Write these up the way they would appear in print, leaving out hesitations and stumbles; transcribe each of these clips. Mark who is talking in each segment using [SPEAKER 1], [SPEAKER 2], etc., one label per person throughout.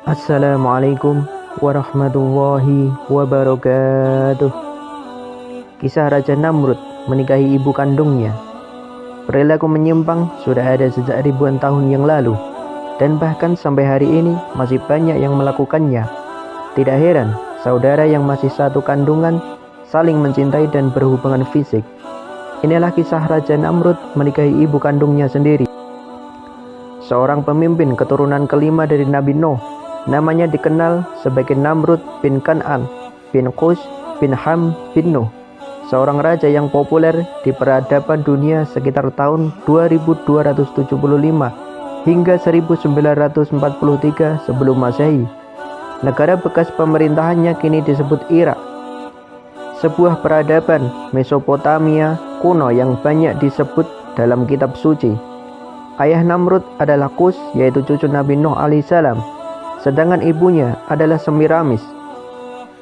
[SPEAKER 1] Assalamualaikum warahmatullahi wabarakatuh. Kisah Raja Namrud menikahi ibu kandungnya. Perilaku menyimpang sudah ada sejak ribuan tahun yang lalu, dan bahkan sampai hari ini masih banyak yang melakukannya. Tidak heran, saudara yang masih satu kandungan saling mencintai dan berhubungan fisik. Inilah kisah Raja Namrud menikahi ibu kandungnya sendiri. Seorang pemimpin keturunan kelima dari Nabi Nuh, namanya dikenal sebagai Namrud bin Kan'an bin Qus bin Ham bin Nuh, seorang raja yang populer di peradaban dunia sekitar tahun 2275 hingga 1943 sebelum Masehi. Negara bekas pemerintahannya kini disebut Irak, sebuah peradaban Mesopotamia kuno yang banyak disebut dalam kitab suci. Ayah Namrud adalah Qus, yaitu cucu Nabi Nuh alaihissalam. Sedangkan ibunya adalah Semiramis.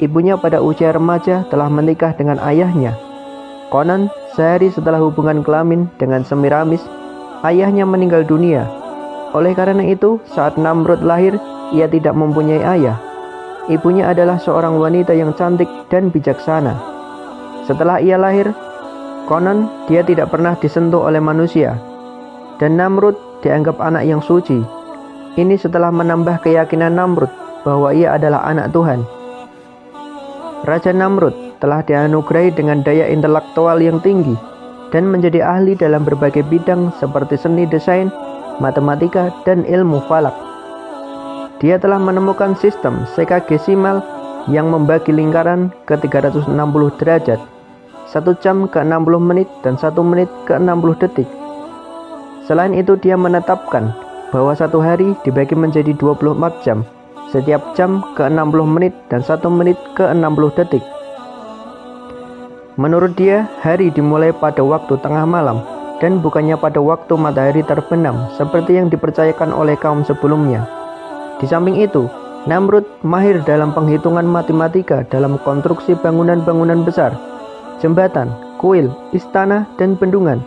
[SPEAKER 1] Ibunya pada usia remaja telah menikah dengan ayahnya. Konon, sehari setelah hubungan kelamin dengan Semiramis, ayahnya meninggal dunia. Oleh karena itu, saat Namrud lahir, ia tidak mempunyai ayah. Ibunya adalah seorang wanita yang cantik dan bijaksana. Setelah ia lahir, konon dia tidak pernah disentuh oleh manusia, dan Namrud dianggap anak yang suci. Ini setelah menambah keyakinan Namrud bahwa ia adalah anak Tuhan. Raja Namrud telah dianugerahi dengan daya intelektual yang tinggi dan menjadi ahli dalam berbagai bidang seperti seni desain, matematika, dan ilmu falak. Dia telah menemukan sistem sekagesimal yang membagi lingkaran ke 360 derajat, 1 jam ke 60 menit dan 1 menit ke 60 detik. Selain itu, dia menetapkan bahwa satu hari dibagi menjadi 24 jam, setiap jam ke 60 menit dan 1 menit ke 60 detik. Menurut dia, hari dimulai pada waktu tengah malam dan bukannya pada waktu matahari terbenam seperti yang dipercayakan oleh kaum sebelumnya. Di samping itu, Namrud mahir dalam penghitungan matematika dalam konstruksi bangunan-bangunan besar, jembatan, kuil, istana, dan bendungan.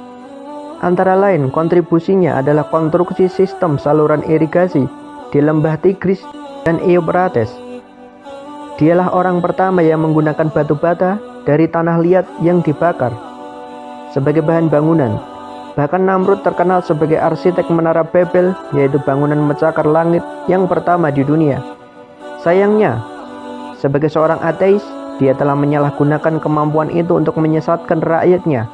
[SPEAKER 1] Antara lain, kontribusinya adalah konstruksi sistem saluran irigasi di lembah Tigris dan Euphrates. Dialah orang pertama yang menggunakan batu bata dari tanah liat yang dibakar sebagai bahan bangunan. Bahkan Namrud terkenal sebagai arsitek Menara Babel, yaitu bangunan mencakar langit yang pertama di dunia. Sayangnya, sebagai seorang ateis, dia telah menyalahgunakan kemampuan itu untuk menyesatkan rakyatnya,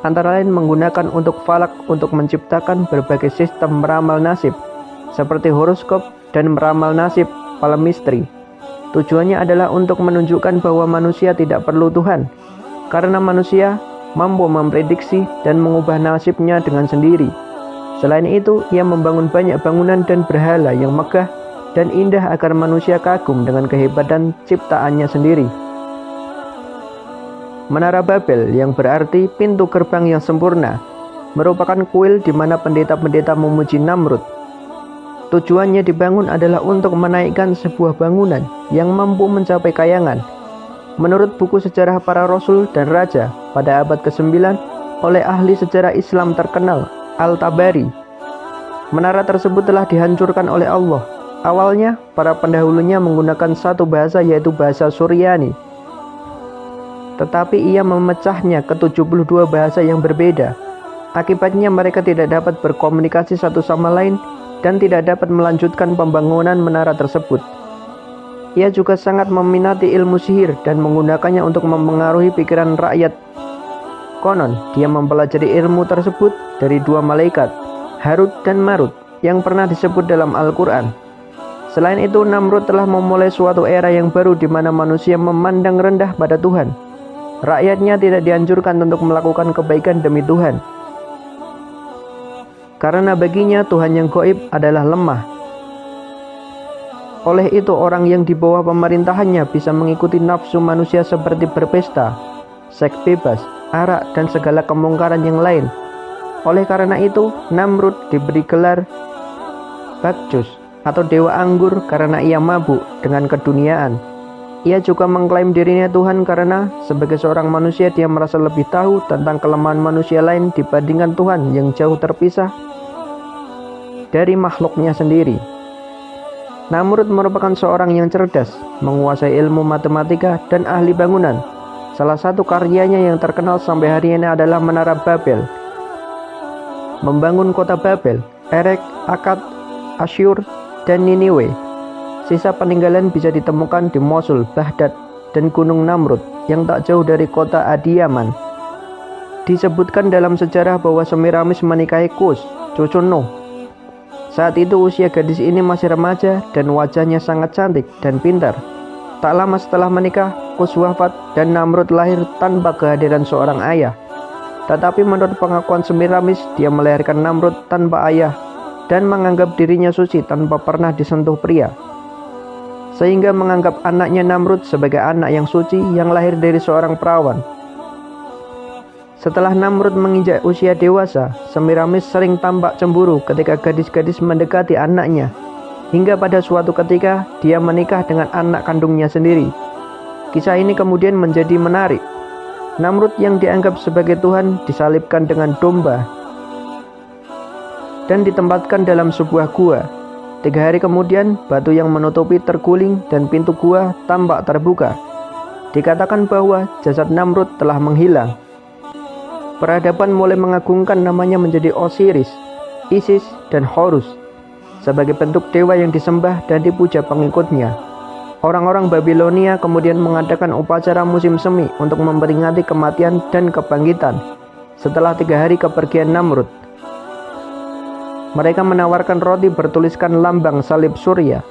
[SPEAKER 1] antara lain menggunakan untuk falak untuk menciptakan berbagai sistem meramal nasib seperti horoskop dan meramal nasib palmistry. Tujuannya adalah untuk menunjukkan bahwa manusia tidak perlu Tuhan, karena manusia mampu memprediksi dan mengubah nasibnya dengan sendiri. Selain itu, ia membangun banyak bangunan dan berhala yang megah dan indah agar manusia kagum dengan kehebatan ciptaannya sendiri. Menara Babel, yang berarti pintu gerbang yang sempurna, merupakan kuil di mana pendeta-pendeta memuji Namrud. Tujuannya dibangun adalah untuk menaikkan sebuah bangunan yang mampu mencapai kayangan. Menurut buku sejarah para rasul dan raja pada abad ke-9 oleh ahli sejarah Islam terkenal Al-Tabari, menara tersebut telah dihancurkan oleh Allah. Awalnya, para pendahulunya menggunakan satu bahasa, yaitu bahasa Suryani, tetapi ia memecahnya ke 72 bahasa yang berbeda. Akibatnya mereka tidak dapat berkomunikasi satu sama lain dan tidak dapat melanjutkan pembangunan menara tersebut. Ia juga sangat meminati ilmu sihir dan menggunakannya untuk mempengaruhi pikiran rakyat. Konon, dia mempelajari ilmu tersebut dari 2 malaikat, Harut dan Marut, yang pernah disebut dalam Al-Quran. Selain itu, Namrud telah memulai suatu era yang baru di mana manusia memandang rendah pada Tuhan. Rakyatnya tidak dianjurkan untuk melakukan kebaikan demi Tuhan, karena baginya Tuhan yang gaib adalah lemah. Oleh itu, orang yang di bawah pemerintahannya bisa mengikuti nafsu manusia seperti berpesta, seks bebas, arak, dan segala kemungkaran yang lain. Oleh karena itu, Namrud diberi gelar Bakjus atau dewa anggur karena ia mabuk dengan keduniaan. Ia juga mengklaim dirinya Tuhan karena sebagai seorang manusia dia merasa lebih tahu tentang kelemahan manusia lain dibandingkan Tuhan yang jauh terpisah dari makhluknya sendiri. Namrud merupakan seorang yang cerdas, menguasai ilmu matematika dan ahli bangunan. Salah satu karyanya yang terkenal sampai hari ini adalah Menara Babel. Membangun kota Babel, Erek, Akkad, Asyur, dan Niniwe. Sisa peninggalan bisa ditemukan di Mosul, Baghdad, dan Gunung Namrud yang tak jauh dari kota Adiyaman. Disebutkan dalam sejarah bahwa Semiramis menikahi Kus, cucu Nuh. Saat itu usia gadis ini masih remaja dan wajahnya sangat cantik dan pintar. Tak lama setelah menikah, Kus wafat dan Namrud lahir tanpa kehadiran seorang ayah. Tetapi menurut pengakuan Semiramis, dia melahirkan Namrud tanpa ayah dan menganggap dirinya suci tanpa pernah disentuh pria, sehingga menganggap anaknya Namrud sebagai anak yang suci yang lahir dari seorang perawan. Setelah Namrud menginjak usia dewasa, Semiramis sering tampak cemburu ketika gadis-gadis mendekati anaknya, hingga pada suatu ketika dia menikah dengan anak kandungnya sendiri. Kisah ini kemudian menjadi menarik. Namrud yang dianggap sebagai Tuhan disalibkan dengan domba dan ditempatkan dalam sebuah gua. 3 hari kemudian, batu yang menutupi terguling dan pintu gua tampak terbuka. Dikatakan bahwa jasad Namrud telah menghilang. Peradaban mulai mengagungkan namanya menjadi Osiris, Isis, dan Horus sebagai bentuk dewa yang disembah dan dipuja pengikutnya. Orang-orang Babilonia kemudian mengadakan upacara musim semi untuk memperingati kematian dan kebangkitan setelah 3 hari kepergian Namrud. Mereka menawarkan roti bertuliskan lambang salib Surya.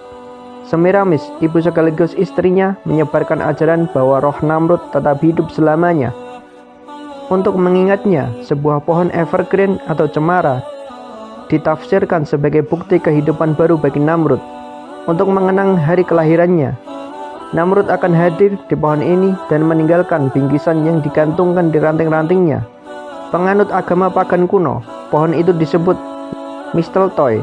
[SPEAKER 1] Semiramis, ibu sekaligus istrinya, menyebarkan ajaran bahwa roh Namrud tetap hidup selamanya. Untuk mengingatnya, sebuah pohon evergreen atau cemara ditafsirkan sebagai bukti kehidupan baru bagi Namrud. Untuk mengenang hari kelahirannya, Namrud akan hadir di pohon ini dan meninggalkan bingkisan yang digantungkan di ranting-rantingnya. Penganut agama pagan kuno, pohon itu disebut mistletoe.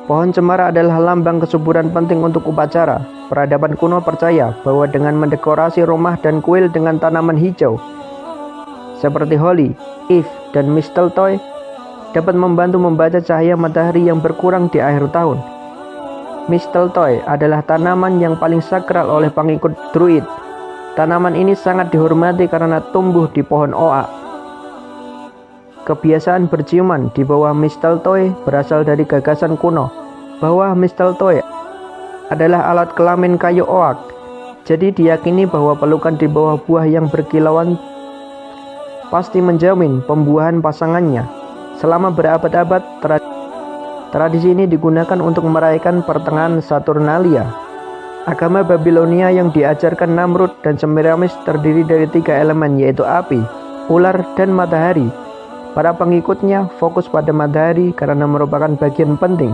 [SPEAKER 1] Pohon cemara adalah lambang kesuburan penting untuk upacara. Peradaban kuno percaya bahwa dengan mendekorasi rumah dan kuil dengan tanaman hijau seperti holly, eve, dan mistletoe dapat membantu membaca cahaya matahari yang berkurang di akhir tahun. Mistletoe adalah tanaman yang paling sakral oleh pengikut Druid. Tanaman ini sangat dihormati karena tumbuh di pohon oak. Kebiasaan berciuman di bawah mistletoe berasal dari gagasan kuno bahwa mistletoe adalah alat kelamin kayu oak. Jadi diyakini bahwa pelukan di bawah buah yang berkilauan pasti menjamin pembuahan pasangannya. Selama berabad-abad, tradisi ini digunakan untuk merayakan pertengahan Saturnalia. Agama Babilonia yang diajarkan Namrud dan Semiramis terdiri dari 3 elemen, yaitu api, ular, dan matahari. Para pengikutnya fokus pada matahari karena merupakan bagian penting.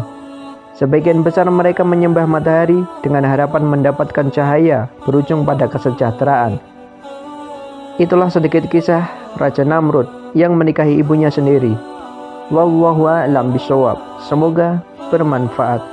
[SPEAKER 1] Sebagian besar mereka menyembah matahari dengan harapan mendapatkan cahaya berujung pada kesejahteraan. Itulah sedikit kisah Raja Namrud yang menikahi ibunya sendiri. Wallahu a'lam bishawab. Semoga bermanfaat.